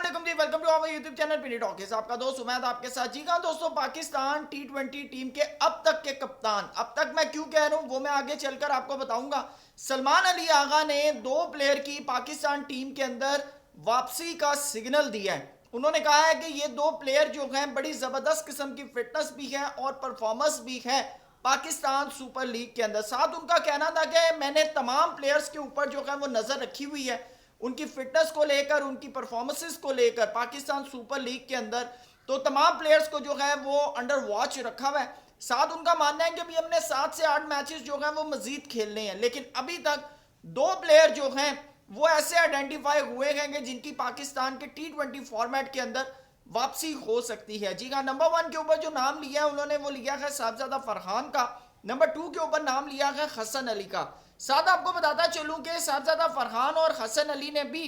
अस्सलाम जी, welcome to our YouTube channel PD talkies. आपका दोस्त उमैद आपके साथ। जी हाँ दोस्तों, पाकिस्तान टी20 टीम के अब तक के कप्तान, अब तक मैं क्यों कह रहा हूँ वो मैं आगे चलकर आपको बताऊंगा। सलमान अली आगा ने दो प्लेयर की पाकिस्तान टीम के अंदर वापसी का सिग्नल दिया है। उन्होंने कहा है कि ये दो प्लेयर जो हैं बड़ी ज़बरदस्त किस्म की फिटनेस भी है और परफॉर्मेंस भी है पाकिस्तान सुपर लीग के अंदर। साथ उनका कहना था कि मैंने तमाम प्लेयर्स के ऊपर जो है वो नज़र रखी हुई है, उनकी फिटनेस को लेकर, उनकी परफॉर्मेंसेस को लेकर पाकिस्तान सुपर लीग के अंदर। तो तमाम प्लेयर्स को जो है वो अंडर वॉच रखा हुआ है। साथ उनका मानना है कि अभी हमने 7 से 8 मैचेस जो हैं वो मजीद खेलने हैं, लेकिन अभी तक दो प्लेयर जो हैं वो ऐसे आइडेंटिफाई हुए हैं कि जिनकी पाकिस्तान के टी20 फॉर्मेट के अंदर वापसी हो सकती है। जी हाँ, नंबर 1 के ऊपर जो नाम लिया है उन्होंने वो लिया है साहबजादा फरहान का। नंबर 2 के ऊपर नाम लिया है हसन अली का। साथ आपको बताता चलूं कि साहबजादा फरहान और हसन अली ने भी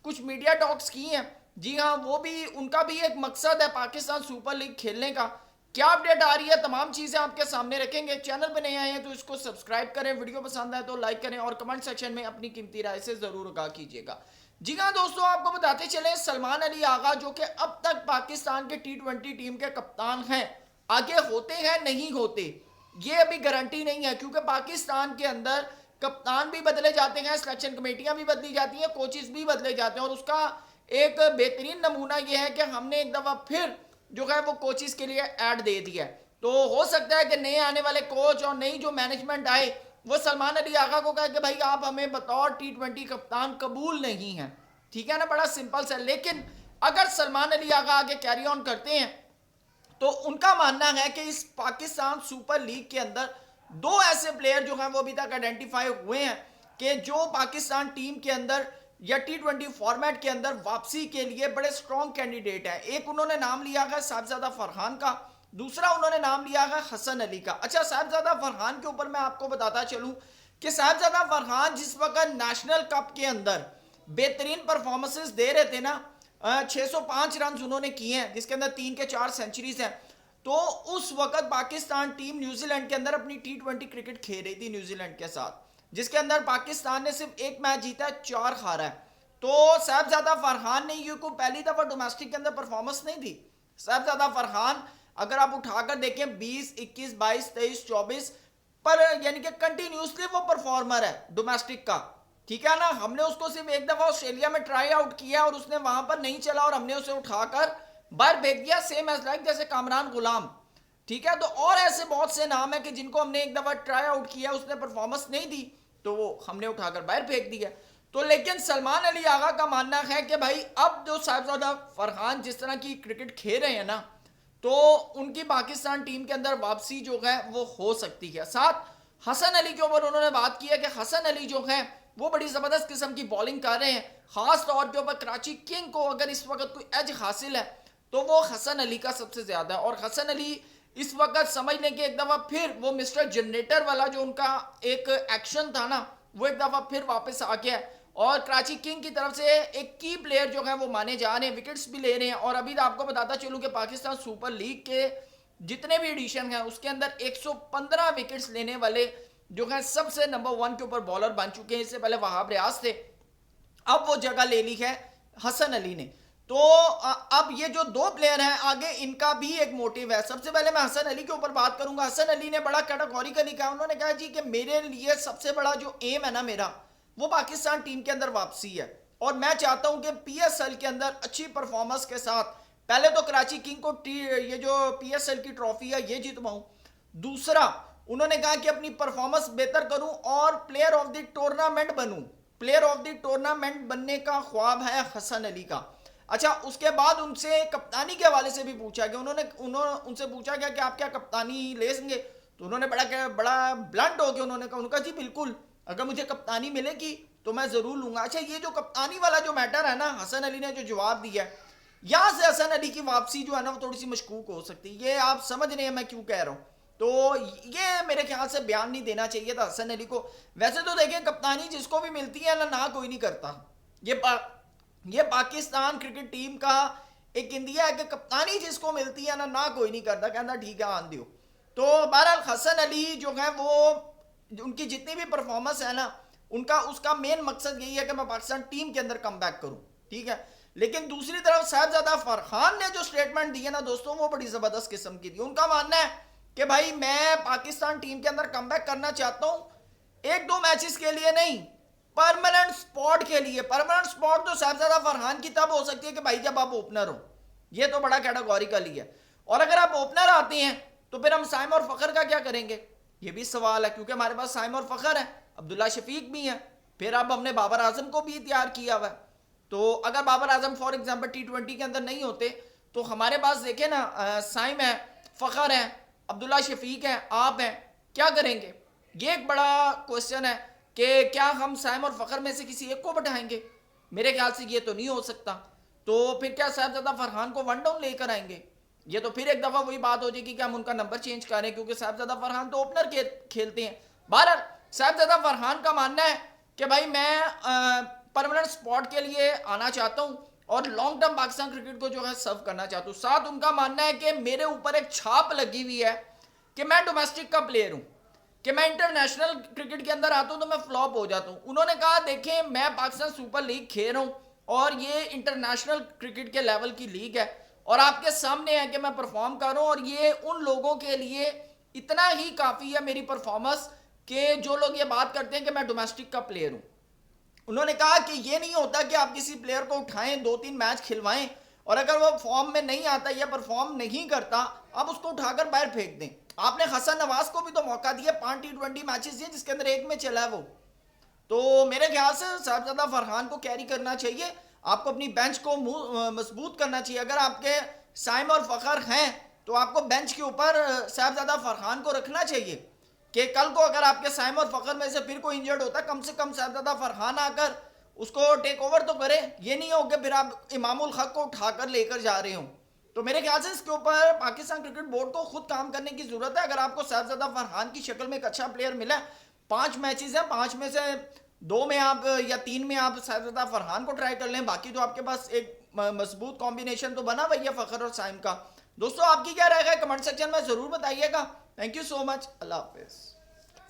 कुछ मीडिया टॉक्स की हैं। जी हाँ, वो भी, उनका भी एक मकसद है पाकिस्तान सुपर लीग खेलने का। क्या अपडेट आ रही है, तमाम चीज़ें आपके सामने रखेंगे। चैनल पर नए आए हैं तो इसको सब्सक्राइब करें, वीडियो पसंद आए तो लाइक करें और कमेंट सेक्शन में अपनी कीमती राय से ज़रूर आगाह कीजिएगा। जी हाँ दोस्तों, आपको बताते चले सलमान अली आगा जो कि अब तक पाकिस्तान के टी20 टीम के कप्तान हैं, आगे होते हैं नहीं होते ये अभी गारंटी नहीं है, क्योंकि पाकिस्तान के अंदर कप्तान भी बदले जाते हैं, सिलेक्शन कमेटियां भी बदली जाती हैं, कोचेस भी बदले जाते हैं। और उसका एक बेहतरीन नमूना यह है कि हमने एक दफ़ा फिर जो है वो कोचेस के लिए ऐड दे दिया है। तो हो सकता है कि नए आने वाले कोच और नई जो मैनेजमेंट आए वो सलमान अली आगा को कहे कि भाई आप हमें बतौर टी20 कप्तान कबूल नहीं है। ठीक है ना, बड़ा सिंपल सा। लेकिन अगर सलमान अली आगा आगे कैरी ऑन करते हैं तो उनका मानना है कि इस पाकिस्तान सुपर लीग के अंदर दो ऐसे प्लेयर जो हैं वो अभी तक आइडेंटिफाई हुए हैं कि जो पाकिस्तान टीम के अंदर या टी20 फॉर्मेट के अंदर वापसी के लिए बड़े स्ट्रॉन्ग कैंडिडेट हैं। एक उन्होंने नाम लिया है साहबजादा फरहान का, दूसरा उन्होंने नाम लिया है हसन अली का। अच्छा, साहबजादा फरहान के ऊपर मैं आपको बताता चलूं कि साहबजादा फरहान जिस वक्त नेशनल कप के अंदर बेहतरीन परफॉर्मेंसेस दे रहे थे ना, 605 रन उन्होंने किए हैं जिसके अंदर 3 के 4 सेंचुरीज हैं। तो उस वक्त पाकिस्तान टीम न्यूजीलैंड के अंदर अपनी टी20 क्रिकेट खेल रही थी न्यूजीलैंड के साथ, जिसके अंदर पाकिस्तान ने सिर्फ एक मैच जीता है, 4 हारा है। तो साहबजादा फरहान ने ये को पहली दफा डोमेस्टिक के अंदर परफॉर्मेंस नहीं दी। साहबजादा फरहान अगर आप उठाकर देखें 20, 21, 22, 23, 24 पर यानी कि कंटिन्यूसली वो परफॉर्मर है डोमेस्टिक का। ठीक है ना, हमने उसको सिर्फ एक दफा ऑस्ट्रेलिया में ट्राई आउट किया और उसने वहां पर नहीं चला और हमने उसे उठाकर बाहर भेज दिया, सेम एज लाइक जैसे कामरान गुलाम। ठीक है, तो और ऐसे बहुत से नाम है कि जिनको हमने एक दफा ट्राई आउट किया, उसने परफॉर्मेंस नहीं दी तो वो हमने उठाकर बाहर फेंक दिया। तो लेकिन सलमान अली आगा का मानना है कि भाई अब जो साहबजादा फरहान जिस तरह की क्रिकेट खेल रहे हैं ना, तो उनकी पाकिस्तान टीम के अंदर वापसी जो है वो हो सकती है। साथ हसन अली के ऊपर उन्होंने बात की है कि हसन अली जो है वो बड़ी ज़बरदस्त किस्म की बॉलिंग कर रहे हैं। खास तौर के ऊपर कराची किंग को अगर इस वक्त कोई एज हासिल है तो वो हसन अली का सबसे ज़्यादा है। और हसन अली इस वक्त समझ लें कि एक दफ़ा फिर वो मिस्टर जनरेटर वाला जो उनका एक एक्शन था ना, वो एक दफ़ा फिर वापस आ गया है। और कराची किंग की तरफ से एक की प्लेयर जो है वो माने जा रहे हैं, विकेट्स भी ले रहे हैं। और अभी आपको बताता चलूँ कि पाकिस्तान सुपर लीग के जितने भी एडिशन हैं उसके अंदर 115 विकेट्स लेने वाले जो है सबसे नंबर 1 के ऊपर बॉलर बन चुके हैं। इससे पहले वहाब रियाज थे, अब वो जगह ले ली है हसन अली ने। तो अब ये जो दो प्लेयर हैं आगे, इनका भी एक मोटिव है। सबसे पहले मैं हसन अली के ऊपर बात करूंगा। हसन अली ने बड़ा कैटेगोरिकली कहा, उन्होंने कहा जी कि मेरे लिए सबसे बड़ा जो एम है ना मेरा, वो पाकिस्तान टीम के अंदर वापसी है। और मैं चाहता हूं कि पीएसएल के अंदर अच्छी परफॉर्मेंस के साथ पहले तो कराची किंग को ये जो पीएसएल की ट्रॉफी है ये जीतवाऊं। दूसरा उन्होंने कहा कि अपनी परफॉर्मेंस बेहतर करूं और प्लेयर ऑफ द टूर्नामेंट बनूं। प्लेयर ऑफ द टूर्नामेंट बनने का ख्वाब है हसन अली का। अच्छा, उसके बाद उनसे कप्तानी के हवाले से भी पूछा गया। उन्होंने उनसे पूछा गया कि आप क्या कप्तानी ले सकेंगे, तो उन्होंने बड़ा ब्लंट हो गया, उन्होंने कहा जी बिल्कुल, अगर मुझे कप्तानी मिलेगी तो मैं ज़रूर लूँगा। अच्छा, ये जो कप्तानी वाला जो मैटर है ना, हसन अली ने जो जवाब दिया है, यहाँ से हसन अली की वापसी जो है ना वो थोड़ी सी मशकूक हो सकती है। ये आप समझ रहे हैं मैं क्यों कह रहा हूँ। तो ये मेरे ख्याल से बयान नहीं देना चाहिए था हसन अली को। वैसे तो देखें, कप्तानी जिसको भी मिलती है ना कोई नहीं करता। ये पाकिस्तान क्रिकेट टीम का एक इंडिया है कि कप्तानी जिसको मिलती है ना कोई नहीं करता, कहना ठीक है आन दियो। तो बहरहाल हसन अली जो है वो उनकी जितनी भी परफॉर्मेंस है ना, उनका उसका मेन मकसद यही है कि मैं पाकिस्तान टीम के अंदर कम बैक करूँ। ठीक है, لیکن دوسری طرف صاحبزادہ فرحان نے جو سٹیٹمنٹ دی ہے نا دوستوں وہ بڑی زبردست قسم کی دی. ان کا ماننا ہے کہ بھائی میں پاکستان ٹیم کے اندر کم بیک کرنا چاہتا ہوں, ایک دو میچز کے لیے نہیں, پرماننٹ سپاٹ کے لیے. پرماننٹ سپاٹ تو صاحبزادہ فرحان کی تب ہو سکتی ہے کہ بھائی جب آپ اوپنر ہو, یہ تو بڑا کیٹاگوریکل ہی ہے. اور اگر آپ اوپنر آتے ہیں تو پھر ہم سائم اور فخر کا کیا کریں گے, یہ بھی سوال ہے, کیونکہ ہمارے پاس سائم اور فخر ہے, عبداللہ شفیق بھی ہیں, پھر اب ہم نے بابر اعظم کو بھی تیار کیا ہوا ہے. تو اگر Babar Azam for example T20 کے اندر نہیں ہوتے تو ہمارے پاس دیکھیں نا سائم ہے, فخر ہے, عبداللہ شفیق ہیں, آپ ہیں, کیا کریں گے؟ یہ ایک بڑا کوسچن ہے کہ کیا ہم سائم اور فخر میں سے کسی ایک کو بٹھائیں گے؟ میرے خیال سے یہ تو نہیں ہو سکتا. تو پھر کیا صاحبزادہ فرحان کو ون ڈاؤن لے کر آئیں گے؟ یہ تو پھر ایک دفعہ وہی بات ہو جائے گی کہ ہم ان کا نمبر چینج کریں, کیونکہ صاحبزادہ فرحان تو اوپنر کھیلتے ہیں. بہرحال صاحبزادہ فرحان کا ماننا ہے کہ بھائی میں پرماننٹ سپاٹ کے لیے آنا چاہتا ہوں اور لانگ ٹرم پاکستان کرکٹ کو جو ہے سرو کرنا چاہتا ہوں. ساتھ ان کا ماننا ہے کہ میرے اوپر ایک چھاپ لگی ہوئی ہے کہ میں ڈومیسٹک کا پلیئر ہوں, کہ میں انٹرنیشنل کرکٹ کے اندر آتا ہوں تو میں فلاپ ہو جاتا ہوں. انہوں نے کہا دیکھیں میں پاکستان سپر لیگ کھیل رہا ہوں اور یہ انٹرنیشنل کرکٹ کے لیول کی لیگ ہے اور آپ کے سامنے ہے کہ میں پرفارم کر رہا ہوں, اور یہ ان لوگوں کے لیے اتنا ہی کافی ہے میری پرفارمنس کہ جو لوگ یہ بات کرتے ہیں کہ میں ڈومیسٹک کا پلیئر ہوں. انہوں نے کہا کہ یہ نہیں ہوتا کہ آپ کسی پلیئر کو اٹھائیں, 2-3 میچ کھلوائیں, اور اگر وہ فارم میں نہیں آتا یا پرفارم نہیں کرتا آپ اس کو اٹھا کر باہر پھینک دیں. آپ نے حسن نواز کو بھی تو موقع دیا, 5 T20 میچز دیے جس کے اندر ایک میں چلا ہے وہ. تو میرے خیال سے صاحبزادہ فرحان کو کیری کرنا چاہیے, آپ کو اپنی بینچ کو مضبوط کرنا چاہیے. اگر آپ کے سائم اور فخر ہیں تو آپ کو بینچ کے اوپر صاحبزادہ فرحان کو رکھنا چاہیے کہ کل کو اگر آپ کے سائم اور فخر میں سے پھر کوئی انجرڈ ہوتا ہے کم سے کم صاحبزادہ فرحان آ کر اس کو ٹیک اوور تو کرے. یہ نہیں ہو کہ پھر آپ امام الحق کو اٹھا کر لے کر جا رہے ہوں. تو میرے خیال سے اس کے اوپر پاکستان کرکٹ بورڈ کو خود کام کرنے کی ضرورت ہے. اگر آپ کو صاحبزادہ فرحان کی شکل میں ایک اچھا پلیئر ملا, 5 میچز ہیں, 5 میں سے 2 میں آپ یا 3 میں آپ صاحبزادہ فرحان کو ٹرائی کر لیں, باقی تو آپ کے پاس ایک مضبوط کمبینیشن تو بنا ہوا ہے فخر اور سائم کا. دوستو آپ کی کیا رائے ہے کمنٹ سیکشن میں ضرور بتائیے گا. تھینک یو سو مچ, اللہ حافظ.